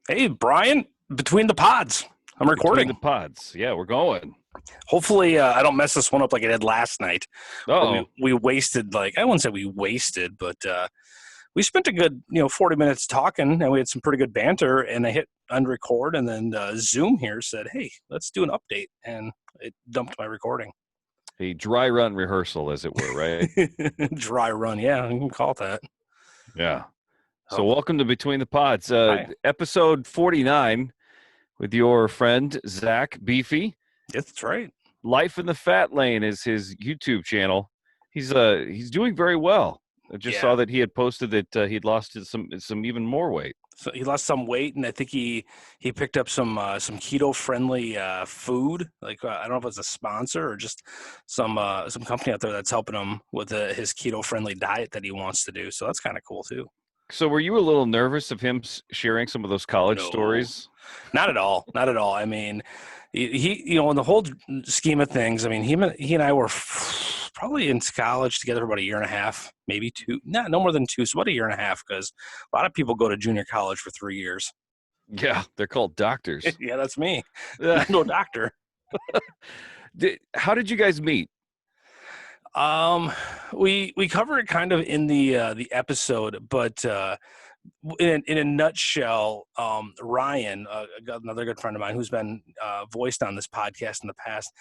Hey, Brian, between the pods. I'm Between recording. the pods. Yeah, we're going. Hopefully, I don't mess this one up like I did last night. Where Uh-oh. we wasted, I wouldn't say we wasted, but we spent a good 40 minutes talking, and we had some pretty good banter. And I hit unrecord, and then Zoom here said, "Hey, let's do an update," and it dumped my recording. A dry run rehearsal, as it were, right? Dry run, yeah, you can call it that. Yeah. So Oh, welcome to Between the Pods, hi. episode 49 with your friend, Zach Beefie. That's right. Life in the Fat Lane is his YouTube channel. He's doing very well. I just Yeah. saw that he had posted that he'd lost some even more weight. So he lost some weight, and I think he picked up some keto friendly food. I don't know if it's a sponsor or just some company out there that's helping him with his keto friendly diet that he wants to do. So that's kind of cool too. So were you a little nervous of him sharing some of those college No, stories? not at all. Not at all. I mean, in the whole scheme of things, I mean, he and I were probably in college together for about a year and a half, maybe two, no more than two, so about a year and a half, because a lot of people go to junior college for 3 years. Yeah, they're called doctors. Yeah, that's me. No doctor. How did you guys meet? Um, we cover it kind of in the episode, but in a nutshell, Ryan, another good friend of mine who's been voiced on this podcast in the past,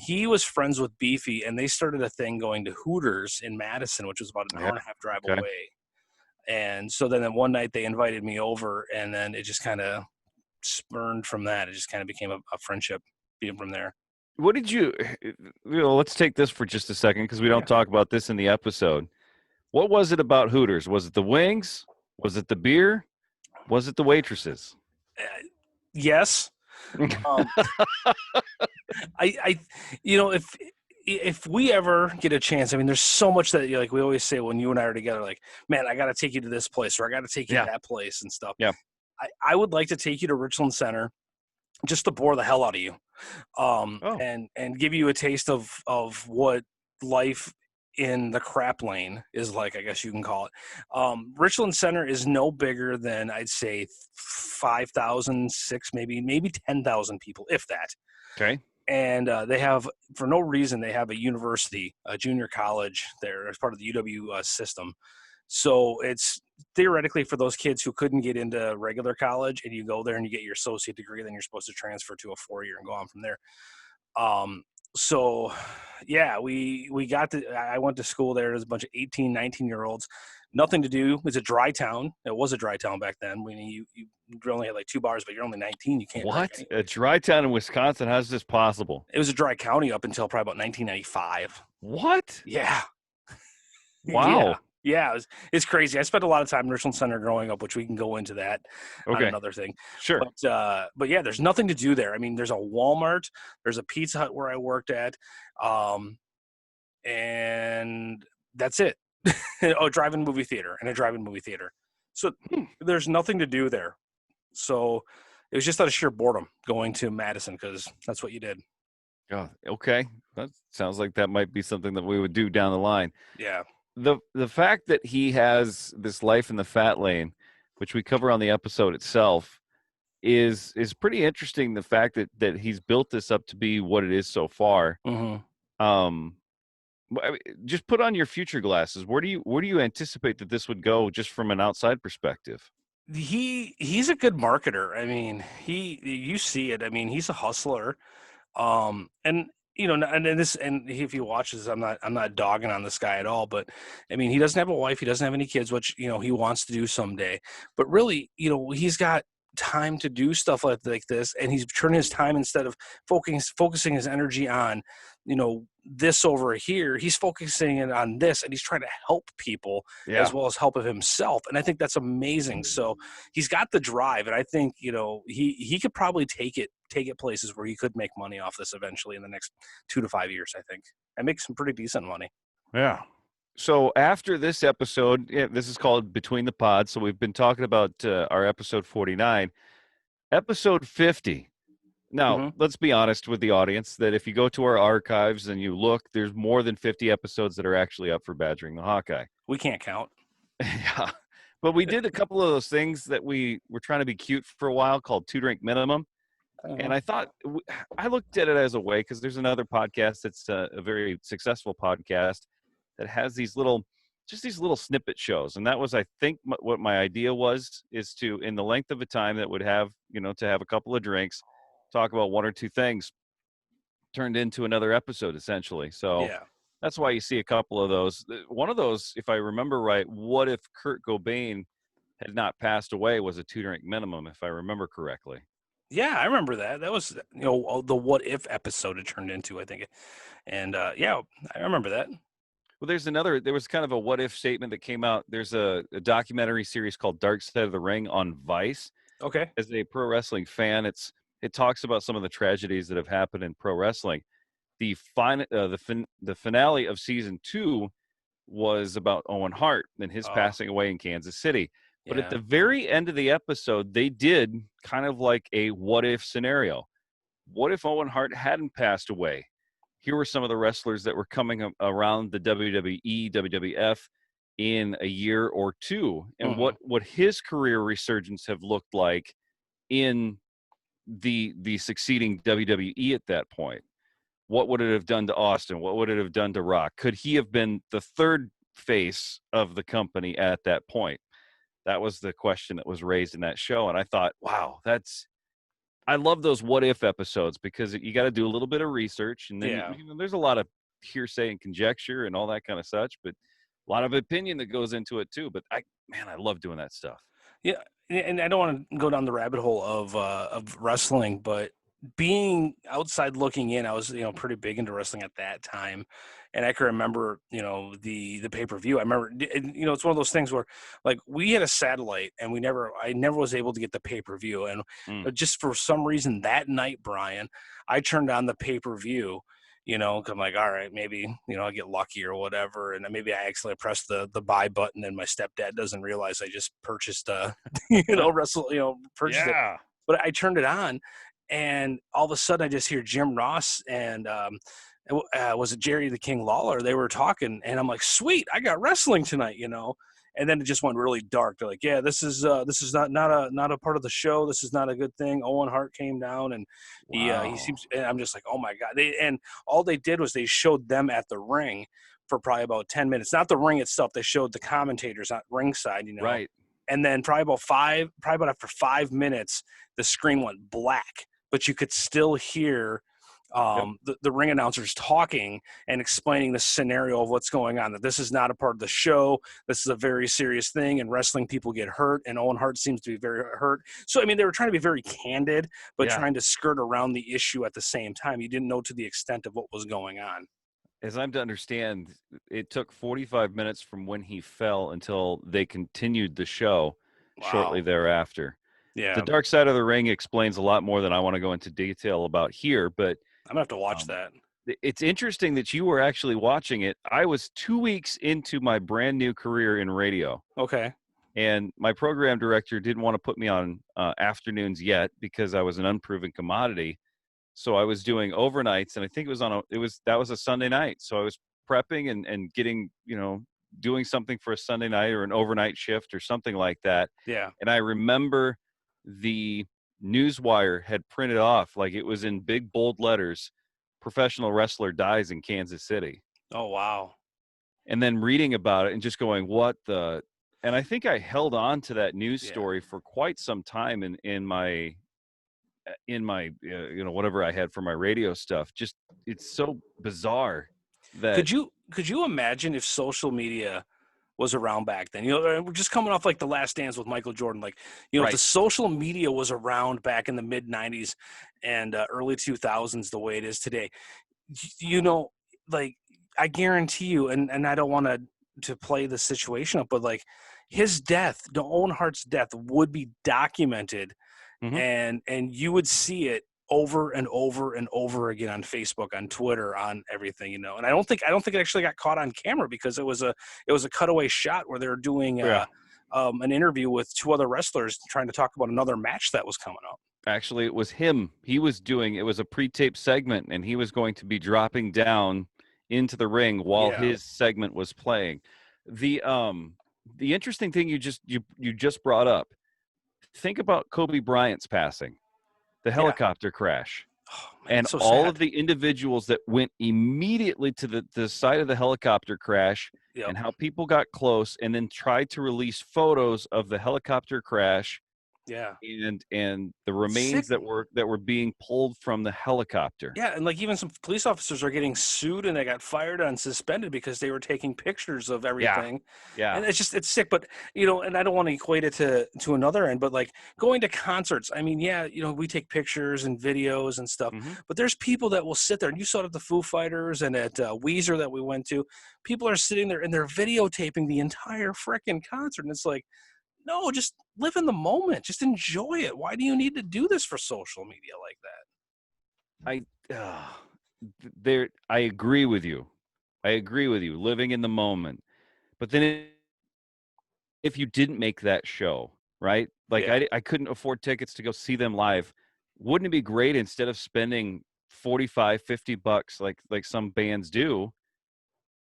he was friends with Beefy, and they started a thing going to Hooters in Madison, which was about an hour Yeah. and a half drive Okay. away. And so then one night they invited me over, and then it just kind of spurned from that. It just kind of became a friendship being from there. What did let's take this for just a second because we don't Yeah. talk about this in the episode. What was it about Hooters? Was it the wings? Was it the beer? Was it the waitresses? Yes. Um, I if we ever get a chance, I mean, there's so much that we always say when you and I are together, like, man, I got to take you to this place or I got to take you Yeah. to that place and stuff. Yeah. I would like to take you to Richland Center just to bore the hell out of you, Oh, and give you a taste of what life in the crap lane is like, I guess you can call it. Richland Center is no bigger than, I'd say, 5,000, maybe 10,000 people, if that. okay. And they have, for no reason, they have a university, a junior college there as part of the UW system. So it's theoretically for those kids who couldn't get into regular college, and you go there and you get your associate degree, then you're supposed to transfer to a 4-year and go on from there. So yeah, I went to school there. There's a bunch of 18, 19-year-olds. Nothing to do. It's a dry town. It was a dry town back then. When you only had like 2 bars, but you're only 19. You can't drink What? any. A dry town in Wisconsin? How's this possible? It was a dry county up until probably about 1995. What? Yeah. Yeah. Wow. Yeah. It's crazy. I spent a lot of time in Richland Center growing up, which we can go into that on Okay. another thing. Sure. But yeah, there's nothing to do there. I mean, there's a Walmart, there's a Pizza Hut where I worked at, and that's it. Oh, drive-in movie theater and a drive-in movie theater. So there's nothing to do there. So it was just out of sheer boredom going to Madison because that's what you did. Oh, okay. That sounds like that might be something that we would do down the line. Yeah. The fact that he has this life in the fat lane, which we cover on the episode itself, is pretty interesting. The fact that he's built this up to be what it is so far. Mm-hmm. I mean, just put on your future glasses. Where do you anticipate that this would go, just from an outside perspective? He's a good marketer. I mean, you see it. I mean, he's a hustler. And if he watches, I'm not dogging on this guy at all, but I mean, he doesn't have a wife, he doesn't have any kids, which he wants to do someday. But really, he's got time to do stuff like this, and he's turning his time, instead of focusing his energy on this over here, he's focusing it on this, and he's trying to help people Yeah. as well as help of himself. And I think that's amazing. So he's got the drive, and I think he could probably take it places where he could make money off this eventually in the next 2 to 5 years. I think I make some pretty decent money. Yeah. So after this episode, this is called Between the Pods. So we've been talking about our episode 49, episode 50. Now, Mm-hmm. let's be honest with the audience that if you go to our archives and you look, there's more than 50 episodes that are actually up for Badgering the Hawkeye. We can't count. Yeah. But we did a couple of those things that we were trying to be cute for a while called 2 drink minimum. And Mhm. I thought, I looked at it as a way, because there's another podcast that's a very successful podcast that has just these little snippet shows. And that was, I think, what my idea was, is to, in the length of a time that would have, to have a couple of drinks, talk about one or two things turned into another episode, essentially. So Yeah. that's why you see a couple of those. One of those, if I remember right, what if Kurt Cobain had not passed away, was a 2 drink minimum, if I remember correctly. Yeah, I remember that. That was, the what if episode it turned into, I think. And yeah, I remember that. Well, there was kind of a what if statement that came out. There's a documentary series called Dark Side of the Ring on Vice. Okay. As a pro wrestling fan, it talks about some of the tragedies that have happened in pro wrestling. The finale of season 2 was about Owen Hart and his Oh, passing away in Kansas City. But at yeah. the very end of the episode, they did kind of like a what if scenario. What if Owen Hart hadn't passed away? Here were some of the wrestlers that were coming around the WWE, WWF in a year or two, and Hmm. what his career resurgence have looked like in the succeeding WWE at that point. What would it have done to Austin? What would it have done to Rock? Could he have been the third face of the company at that point? That was the question that was raised in that show. And I thought, wow, I love those what if episodes, because you got to do a little bit of research. And then, Yeah. there's a lot of hearsay and conjecture and all that kind of such, but a lot of opinion that goes into it too. But I love doing that stuff. Yeah, and I don't want to go down the rabbit hole of wrestling, but being outside looking in, I was pretty big into wrestling at that time, and I can remember the pay per view. I remember it's one of those things where like we had a satellite and I never was able to get the pay per view, and Mm. just for some reason that night, Brian, I turned on the pay per view. 'Cause I'm like, all right, maybe, I'll get lucky or whatever. And then maybe I accidentally pressed the buy button and my stepdad doesn't realize I just purchased, purchased it. Yeah. But I turned it on and all of a sudden I just hear Jim Ross and, was it Jerry the King Lawler? They were talking and I'm like, sweet, I got wrestling tonight. And then it just went really dark. They're like, yeah, this is not a part of the show. This is not a good thing. Owen Hart came down and he Wow. seems. And I'm just like, oh my god. And all they did was they showed them at the ring for probably about 10 minutes. Not the ring itself. They showed the commentators at ringside. Right. And then probably about after 5 minutes, the screen went black, but you could still hear Yep. the ring announcers talking and explaining the scenario of what's going on, that this is not a part of the show. This is a very serious thing, and wrestling people get hurt, and Owen Hart seems to be very hurt. So, I mean, they were trying to be very candid, but Yeah. trying to skirt around the issue at the same time. You didn't know to the extent of what was going on. As I'm to understand, it took 45 minutes from when he fell until they continued the show shortly Wow. thereafter. The Yeah. Dark Side of the Ring explains a lot more than I want to go into detail about here, but I'm gonna have to watch um, that. it's interesting that you were actually watching it. I was 2 weeks into my brand new career in radio, Okay. and my program director didn't want to put me on afternoons yet because I was an unproven commodity. So I was doing overnights, and I think that was a Sunday night. So I was prepping and getting, doing something for a Sunday night or an overnight shift or something like that. Yeah. And I remember the newswire had printed off, like it was in big bold letters, professional wrestler dies in Kansas City. Oh wow. And then reading about it and just going, what the, and I think I held on to that news Yeah. story for quite some time in my whatever I had for my radio stuff. Just, it's so bizarre that Could you imagine if social media was around back then? We're just coming off like the Last Dance with Michael Jordan. Like, if the right. social media was around back in the mid '90s and early 2000s, the way it is today, you know, like I guarantee you, and I don't want to play the situation up, but like his death, the Owen Hart's death, would be documented, Hmm. and you would see it over and over and over again on Facebook, on Twitter, on everything. And I don't think it actually got caught on camera because it was a cutaway shot where they were doing Yeah. an interview with two other wrestlers trying to talk about another match that was coming up. Actually, it was him. It was a pre-taped segment, and he was going to be dropping down into the ring while Yeah. his segment was playing. The the interesting thing you just brought up. Think about Kobe Bryant's passing, the Yeah. helicopter crash, Oh man, and it's so all of sad. the individuals that went immediately to the side of the helicopter crash, Yep. and how people got close and then tried to release photos of the helicopter crash Yeah. and the Sick. remains that were being pulled from the helicopter. Yeah, and like even some police officers are getting sued and they got fired and suspended because they were taking pictures of Yeah. everything. Yeah. And it's sick, but and I don't want to equate it to another end, but like going to concerts, I mean, yeah, we take pictures and videos and stuff, Hmm. but there's people that will sit there, and you saw it at the Foo Fighters and at Weezer that we went to. People are sitting there and they're videotaping the entire freaking concert, and it's like, no, just live in the moment, just enjoy it. Why do you need to do this for social media like that? I uh, there I agree with you. I agree with you. Living in the moment. But then if you didn't make that show, right? Like Yeah. I couldn't afford tickets to go see them live. Wouldn't it be great instead of spending 45, $50 like some bands do?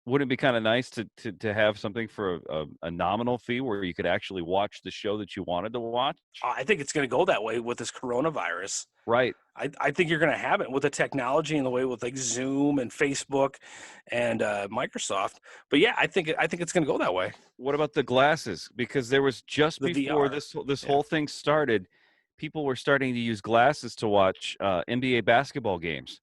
Wouldn't it be kind of nice to have something for a nominal fee where you could actually watch the show that you wanted to watch? I think it's going to go that way with this coronavirus. Right. I think you're going to have it with the technology and the way with like Zoom and Facebook and Microsoft. But yeah, I think it's going to go that way. What about the glasses? Because there was just The before VR. this Yeah. whole thing started, people were starting to use glasses to watch NBA basketball games.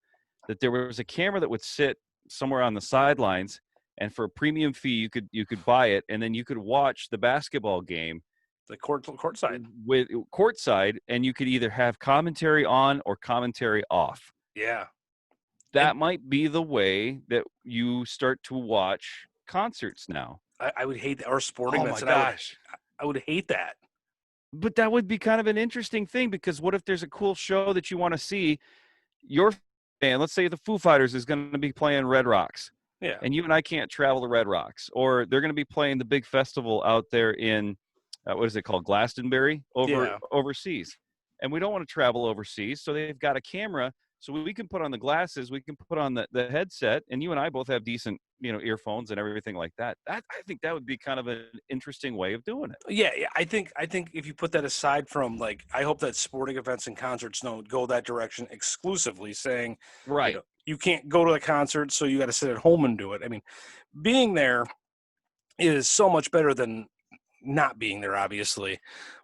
That there was a camera that would sit somewhere on the sidelines, and for a premium fee, you could buy it, and then you could watch the basketball game The court side. with courtside, and you could either have commentary on or commentary off. Yeah. And That might be the way that you start to watch concerts now. I would hate that, or sporting Oh events, my and I gosh. would hate that. But that would be kind of an interesting thing, because what if there's a cool show that you want to see? Your band, let's say the Foo Fighters is going to be playing Red Rocks, Yeah. and you and I can't travel to Red Rocks, or they're going to be playing the big festival out there in what is it called, Glastonbury, Yeah. overseas, and we don't want to travel overseas, so they've got a camera, so we can put on the glasses, we can put on the headset, and you and I both have decent earphones and everything like that. That I think that would be kind of an interesting way of doing it. Yeah, yeah. I think if you put that aside from, like, I hope that sporting events and concerts don't go that direction exclusively, saying, Right. you can't go to the concert, so you got to sit at home and do it. I mean, being there is so much better than not being there, obviously.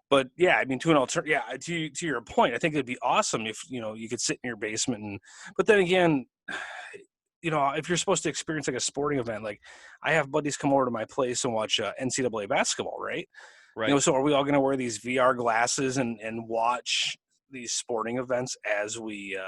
But yeah, I mean, yeah, to your point, I think it'd be awesome if you could sit in your basement and. But then again, if you're supposed to experience like a sporting event, like I have buddies come over to my place and watch NCAA basketball, right? Right. So are we all going to wear these VR glasses and watch these sporting events as we,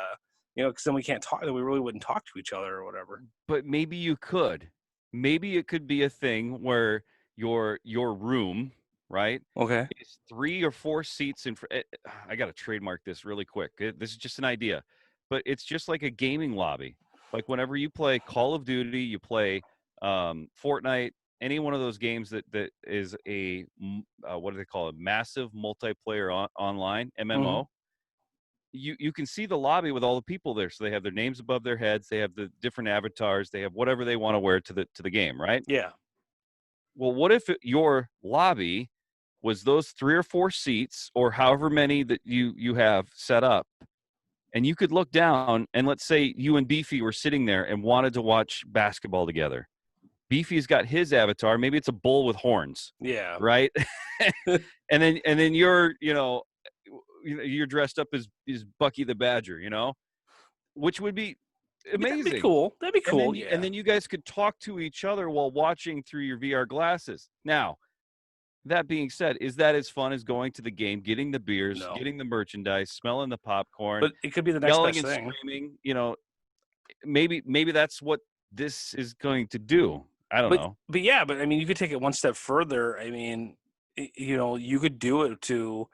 because then we can't talk, then we really wouldn't talk to each other or whatever. But maybe you could. Maybe it could be a thing where your room, right, Okay. is 3 or 4 seats in front. I got to trademark this really quick. This is just an idea, but it's just like a gaming lobby. Like whenever you play Call of Duty, you play Fortnite, any one of those games that is what do they call it? Massive multiplayer online Hmm. MMO. You can see the lobby with all the people there, so they have their names above their heads, they have the different avatars, they have whatever they want to wear to the game, right? Yeah. Well, what if your lobby was those 3 or 4 seats, or however many that you have set up, and you could look down, and let's say you and Beefy were sitting there and wanted to watch basketball together. Beefy's got his avatar, maybe it's a bull with horns, Yeah. right? and then you're dressed up as Bucky the Badger, which would be That'd be amazing. cool. That'd be And cool. then Yeah. you guys could talk to each other while watching through your VR glasses. Now, that being said, is that as fun as going to the game, getting the beers, No. getting the merchandise, smelling the popcorn, But it could be the next yelling best and thing. screaming? Maybe that's what this is going to do. I don't But know. but yeah, but I mean, you could take it one step further. I mean, you could do it to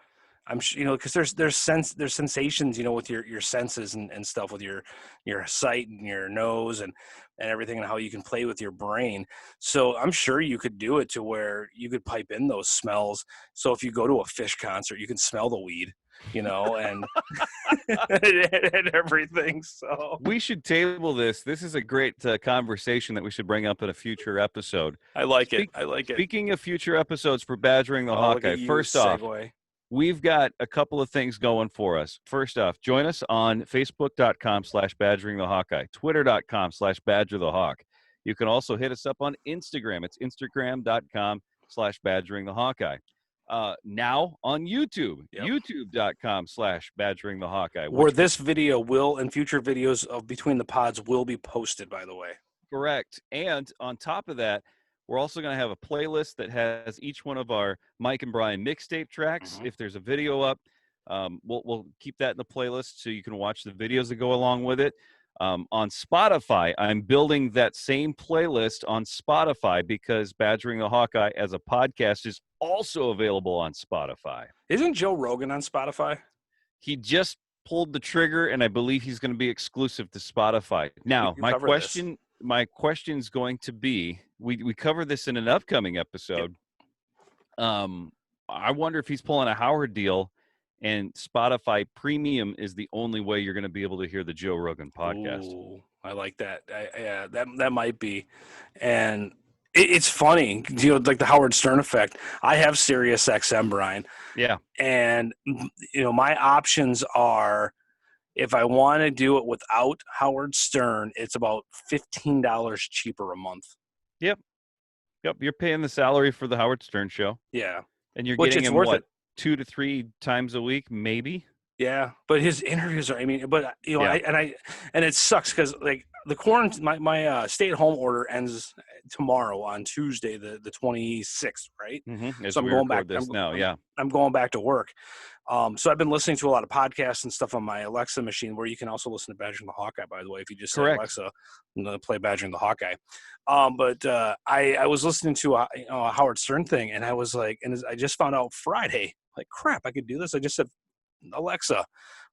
I'm sure, because there's sensations, with your senses and stuff, with your sight and your nose and everything, and how you can play with your brain. So I'm sure you could do it to where you could pipe in those smells. So if you go to a Fish concert, you can smell the weed, and and everything. So We should table this. This is a great conversation that we should bring up in a future episode. I like it. I like it. Speaking of future episodes for Badgering the Oh, look Hawkeye, at you, first off, segue. we've got a couple of things going for us. First off, join us on Facebook.com/Badgering the Hawkeye, Twitter.com/Badger the Hawk. You can also hit us up on Instagram. It's Instagram.com/Badgering the Hawkeye. Now on YouTube, YouTube.com/Badgering the Hawkeye. Where this video and future videos of Between the Pods will be posted, by the way. Correct. And on top of that, we're also going to have a playlist that has each one of our Mike and Brian mixtape tracks. Mm-hmm. If there's a video up, we'll keep that in the playlist so you can watch the videos that go along with it. On Spotify, I'm building that same playlist on Spotify because Badgering the Hawkeye as a podcast is also available on Spotify. Isn't Joe Rogan on Spotify? He just pulled the trigger, and I believe he's going to be exclusive to Spotify. Now, my question's going to be, we cover this in an upcoming episode. Yep. I wonder if he's pulling a Howard deal, and Spotify Premium is the only way you're going to be able to hear the Joe Rogan podcast. Ooh, I like that. That might be. And it's funny, like the Howard Stern effect. I have Sirius XM, Brian. Yeah. And, my options are, if I want to do it without Howard Stern, it's about $15 cheaper a month. Yep. You're paying the salary for the Howard Stern show. Yeah. And you're getting him, what, 2 to 3 times a week, maybe? Yeah, but his interviews are, and it sucks because, like, the quarantine, my stay-at-home order ends tomorrow on Tuesday, the 26th, right? Mm-hmm. So I'm going back now. Yeah, I'm going back to work. So I've been listening to a lot of podcasts and stuff on my Alexa machine, where you can also listen to Badgering the Hawkeye, by the way, if you just say Alexa, play Badgering the Hawkeye. But I was listening to a Howard Stern thing, and I was like, and I just found out Friday, like, crap, I could do this. I just said, Alexa,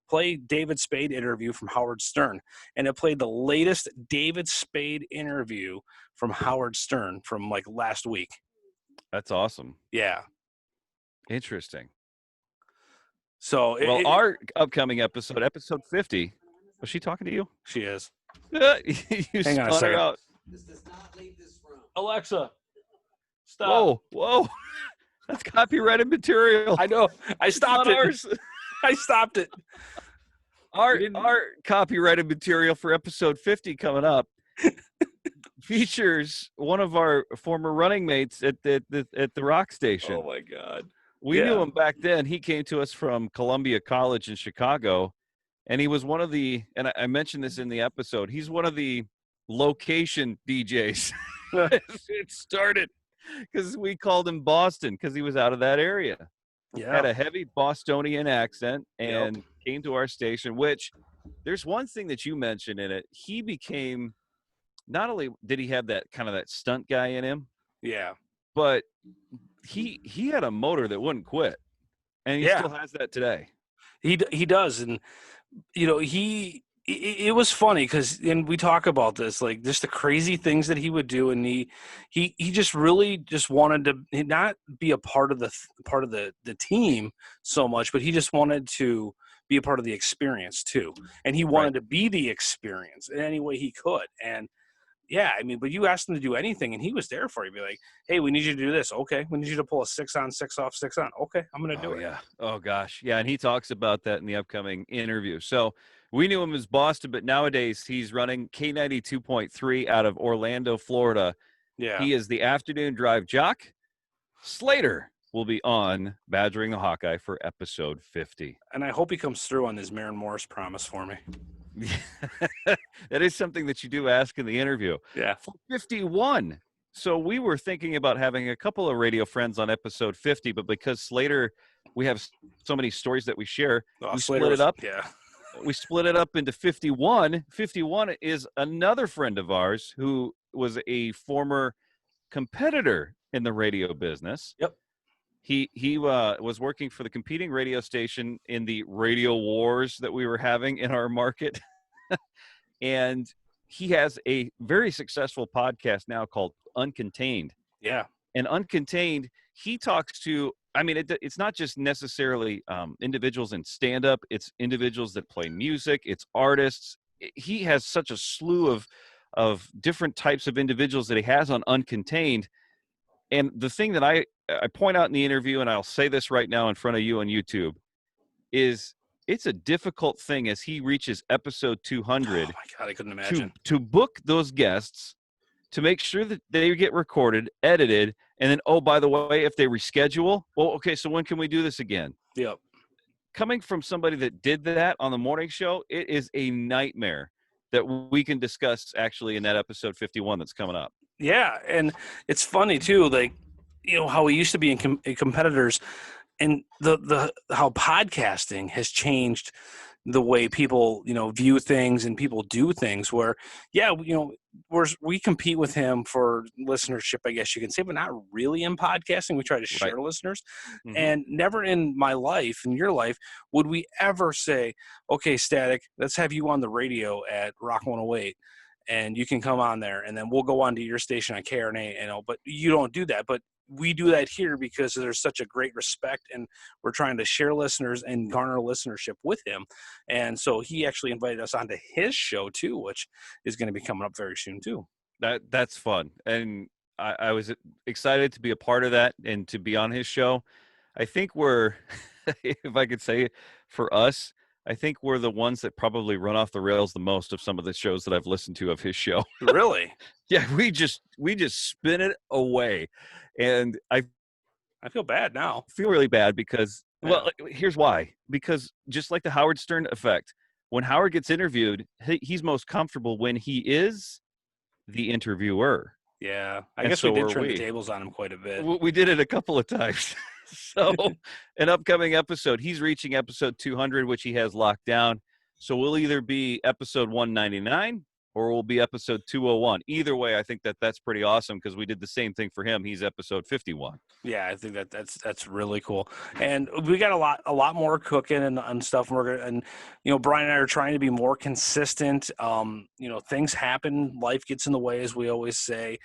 play David Spade interview from Howard Stern, and it played the latest David Spade interview from Howard Stern from, like, last week. That's awesome. Yeah. Interesting. So our upcoming episode 50, was she talking to you? She is. You Hang on a second. Out. This does not leave this room. Alexa, stop. Whoa. That's copyrighted material. I know. I stopped it. I stopped it. Our copyrighted material for episode 50 coming up features one of our former running mates at the rock station. Oh my God. We knew him back then. He came to us from Columbia College in Chicago, and he was one of the, and I mentioned this in the episode, he's one of the location DJs. It started because we called him Boston because he was out of that area. Yeah. Had a heavy Bostonian accent and came to our station, which there's one thing that you mentioned in it. He became, not only did he have that kind of that stunt guy in him, but he had a motor that wouldn't quit, and he still has that today. He does. And, it was funny because, and we talk about this, like, just the crazy things that he would do, and he just really just wanted to not be a part of the team so much, but he just wanted to be a part of the experience too, and he wanted to be the experience in any way he could. And but you asked him to do anything, and he was there for you. Be like, hey, we need you to do this. Okay, we need you to pull a 6 on, 6 off, 6 on. Okay, I'm gonna do it. Yeah. Oh gosh. Yeah, and he talks about that in the upcoming interview. So we knew him as Boston, but nowadays he's running K92.3 out of Orlando, Florida. Yeah. He is the afternoon drive jock. Slater will be on Badgering the Hawkeye for episode 50. And I hope he comes through on his Maren Morris promise for me. That is something that you do ask in the interview. Yeah. For 51. So we were thinking about having a couple of radio friends on episode 50, but because Slater, we have so many stories that we share, we split it up. Yeah. We split it up into 51. 51 is another friend of ours who was a former competitor in the radio business. Yep. He was working for the competing radio station in the radio wars that we were having in our market. And he has a very successful podcast now called Uncontained. Yeah. And Uncontained, he talks to, I mean, it's not just necessarily individuals in stand-up. It's individuals that play music. It's artists. He has such a slew of different types of individuals that he has on Uncontained. And the thing that I point out in the interview, and I'll say this right now in front of you on YouTube, is it's a difficult thing as he reaches episode 200 Oh my God, I couldn't imagine. to book those guests, to make sure that they get recorded, edited, and then, oh, by the way, if they reschedule, well, okay, so when can we do this again? Yep. Coming from somebody that did that on the morning show, it is a nightmare that we can discuss actually in that episode 51 that's coming up. Yeah, and it's funny too, like, you know, how we used to be in competitors, and the how podcasting has changed the way people, you know, view things and people do things. Where, yeah, you know, we compete with him for listenership, I guess you can say, but not really in podcasting. We try to share listeners, and never in my life, in your life, would we ever say, okay, Static, let's have you on the radio at Rock 108. And you can come on there, and then we'll go on to your station on KRNA, you know, but you don't do that. But we do that here because there's such a great respect, and we're trying to share listeners and garner listenership with him. And so he actually invited us onto his show too, which is going to be coming up very soon too. That's fun. And I was excited to be a part of that and to be on his show. I think we're, if I could say for us, I think we're the ones that probably run off the rails the most of some of the shows that I've listened to of his show. Really? Yeah, we just spin it away. And I feel bad now. feel really bad because, well, here's why. Because just like the Howard Stern effect, when Howard gets interviewed, he's most comfortable when he is the interviewer. Yeah, I And guess so we did are turn the we. tables on him quite a bit. We did it a couple of times. So an upcoming episode, he's reaching episode 200, which he has locked down. So we'll either be episode 199 or we'll be episode 201. Either way, I think that's pretty awesome because we did the same thing for him. He's episode 51. Yeah, I think that's really cool, and we got a lot more cooking and stuff. And you know, Brian and I are trying to be more consistent. You know, things happen, life gets in the way, as we always say,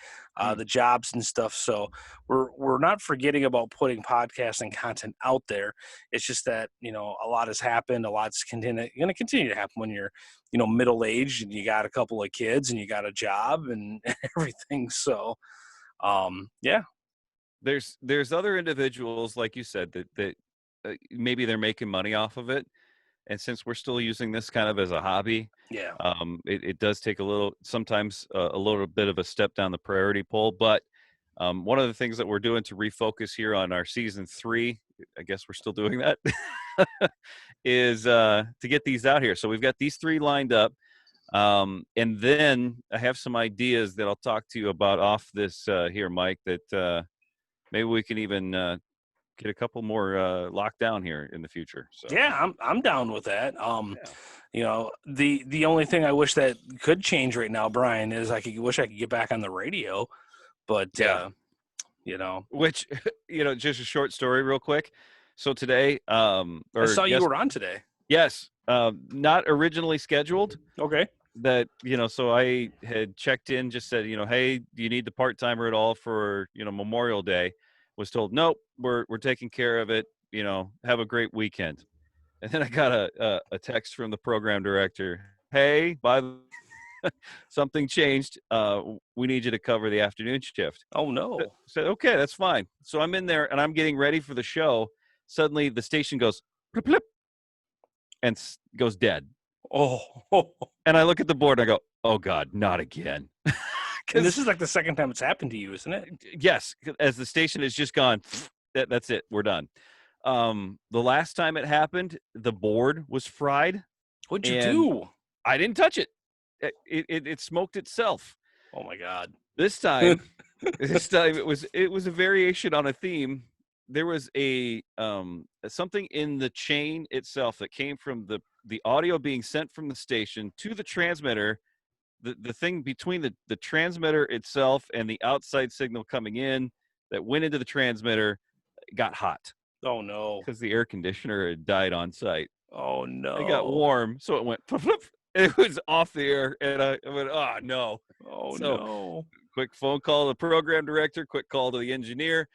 the jobs and stuff. So we're not forgetting about putting podcasting content out there. It's just that, you know, a lot has happened. A lot's going to continue to happen when you're, you know, middle aged and you got a couple of kids and you got a job and everything. So, yeah. There's other individuals, like you said, that maybe they're making money off of it. And since we're still using this kind of as a hobby, Yeah. It does take sometimes a little bit of a step down the priority pole. But one of the things that we're doing to refocus here on our season 3, I guess we're still doing that, is to get these out here. So we've got these 3 lined up. And then I have some ideas that I'll talk to you about off this here, Mike, that maybe we can even get a couple more locked down here in the future. So yeah, I'm down with that. You know, the only thing I wish that could change right now, Brian, is I wish I could get back on the radio, but you know, which, you know, just a short story real quick. So today, I saw you were on today. Yes, not originally scheduled. Okay. That, you know, so I had checked in, just said, you know, hey, do you need the part-timer at all for, you know, Memorial Day? Was told, nope, we're taking care of it. You know, have a great weekend. And then I got a text from the program director. Hey, something changed. We need you to cover the afternoon shift. Oh no. I said, okay, that's fine. So I'm in there and I'm getting ready for the show. Suddenly the station goes plip, plip, and goes dead. Oh. And I look at the board and I go, oh God, not again. And this is like the second time it's happened to you, isn't it? Yes, as the station has just gone, that's it, we're done. The last time it happened, the board was fried. What'd you do? I didn't touch it. It smoked itself. Oh my God. This time it was a variation on a theme. There was a something in the chain itself that came from the audio being sent from the station to the transmitter. The thing between the transmitter itself and the outside signal coming in that went into the transmitter, got hot Oh no. because the air conditioner had died on site. Oh no. It got warm, so it went flip, flip, and it was off the air, and I went, oh no. Oh So no. quick phone call to the program director, quick call to the engineer.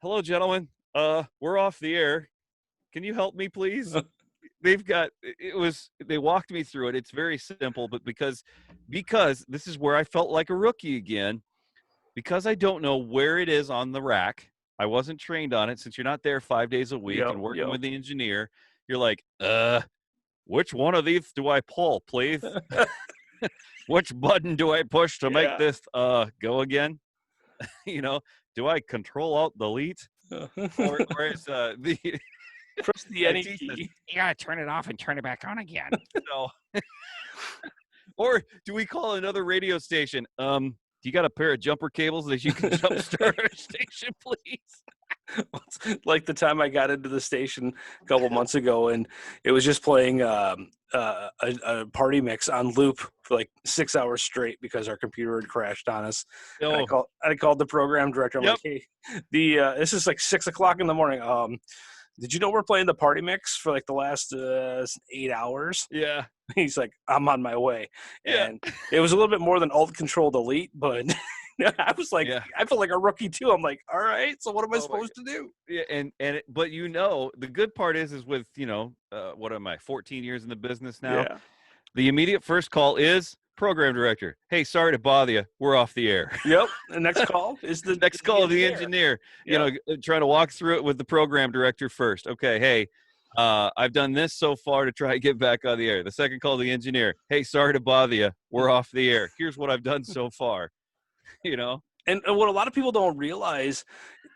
Hello, gentlemen. We're off the air. Can you help me, please? They walked me through it. It's very simple, but because this is where I felt like a rookie again, because I don't know where it is on the rack. I wasn't trained on it. Since you're not there 5 days a week and working with the engineer, you're like, which one of these do I pull, please? Which button do I push to make this go again? Do I control alt delete? Or is the press the any IT key? says, you gotta turn it off and turn it back on again. So, or do we call another radio station? Do you got a pair of jumper cables that you can jumpstart our station, please? Like the time I got into the station a couple months ago, and it was just playing a party mix on loop for like 6 hours straight because our computer had crashed on us. And I called the program director. I'm like, hey, this is like 6 o'clock in the morning. Did you know we're playing the party mix for like the last 8 hours? Yeah. He's like, I'm on my way. And it was a little bit more than alt control delete, but I was like, I felt like a rookie too. I'm like, all right, so what am I supposed to do? Yeah, but the good part is with, what am I, 14 years in the business now? Yeah. The immediate first call is program director. Hey, sorry to bother you. We're off the air. Yep. The next call is the engineer. Yep. Trying to walk through it with the program director first. Okay, hey, I've done this so far to try to get back on the air. The second call to the engineer. Hey, sorry to bother you. We're off the air. Here's what I've done so far. And what a lot of people don't realize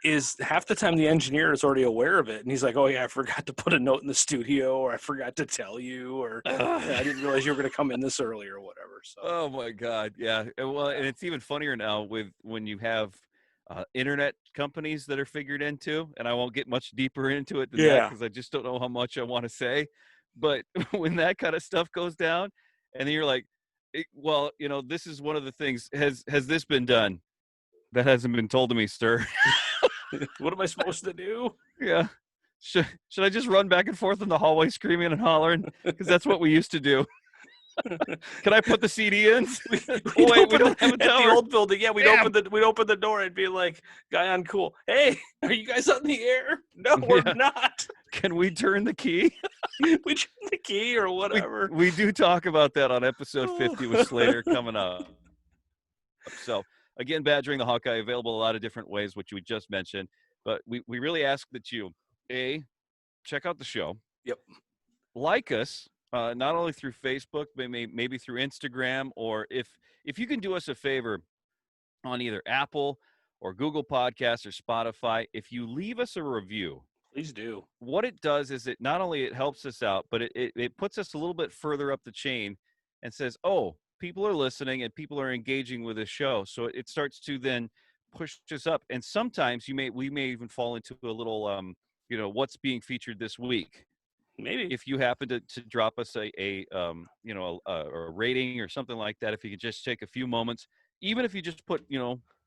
is half the time the engineer is already aware of it. And he's like, oh, yeah, I forgot to put a note in the studio, or I forgot to tell you, or I didn't realize you were going to come in this early or whatever. So. Oh, my God. Yeah. Well, and it's even funnier now when you have internet companies that are figured into, and I won't get much deeper into it than that because I just don't know how much I want to say. But when that kind of stuff goes down, and then you're like, this is one of the things. Has this been done? That hasn't been told to me, sir. What am I supposed to do? Yeah. Should I just run back and forth in the hallway screaming and hollering? Because that's what we used to do. Can I put the CD in? We don't have a tower. At the old building. Yeah, we'd open the door and be like, guy on cool. Hey, are you guys on the air? No, we're not. Can we turn the key? We turn the key or whatever. We do talk about that on episode 50 with Slater coming up. So, again, Badgering the Hawkeye, available a lot of different ways, which we just mentioned. But we really ask that you, check out the show. Yep. Like us, not only through Facebook, but maybe through Instagram, or if you can do us a favor on either Apple or Google Podcasts or Spotify, if you leave us a review. Please do. What it does is it not only it helps us out, but it puts us a little bit further up the chain and says, oh, people are listening and people are engaging with the show. So it starts to then push us up. And sometimes we may even fall into a little, what's being featured this week. Maybe if you happen to drop us a rating or something like that, if you could just take a few moments, even if you just put,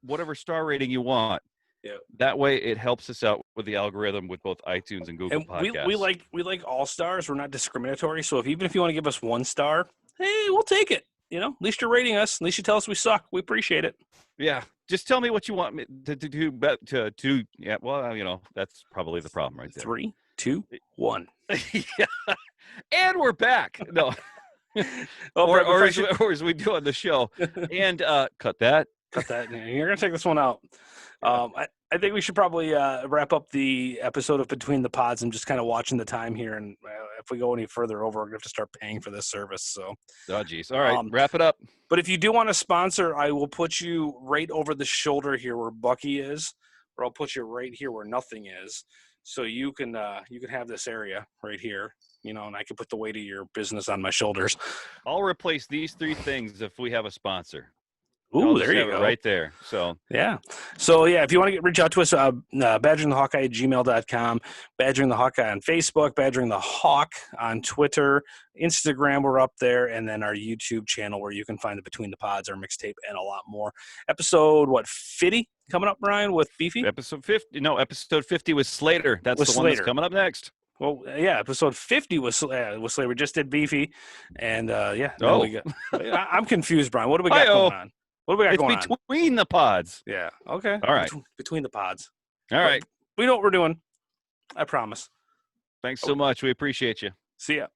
whatever star rating you want. Yeah. That way it helps us out with the algorithm with both iTunes and Google Podcasts. We like all stars. We're not discriminatory. So even if you want to give us 1 star, hey, we'll take it. At least you're rating us. At least you tell us we suck. We appreciate it. Yeah. Just tell me what you want me to do. Yeah. Well, that's probably the problem right there. 3, 2, 1. Yeah. And we're back. No. or as we do on the show. And cut that. Cut that. You're going to take this one out. I think we should probably wrap up the episode of Between the Pods. I'm just kind of watching the time here, and if we go any further over, we're going to have to start paying for this service. So, oh, geez. All right, wrap it up. But if you do want to sponsor, I will put you right over the shoulder here where Bucky is, or I'll put you right here where nothing is, so you can have this area right here, and I can put the weight of your business on my shoulders. I'll replace these 3 things if we have a sponsor. Ooh, I'll there just you have go. it right there. So Yeah. So, yeah, if you want to reach out to us, badgeringthehawkeye@gmail.com, Badgering the Hawkeye on Facebook, Badgering the Hawk on Twitter, Instagram, we're up there, and then our YouTube channel where you can find the Between the Pods, our mixtape, and a lot more. Episode, 50 coming up, Brian, with Beefie? episode 50 was Slater. That's With the one that's Slater. coming up next. Well, yeah, episode 50 was Slater. We just did Beefy, and then we got. I'm confused, Brian. What do we got Hi-oh. going on? What do we got It's going on? between the pods. Yeah. Okay. All right. Between the pods. All right. We know what we're doing. I promise. Thanks so much. We appreciate you. See ya.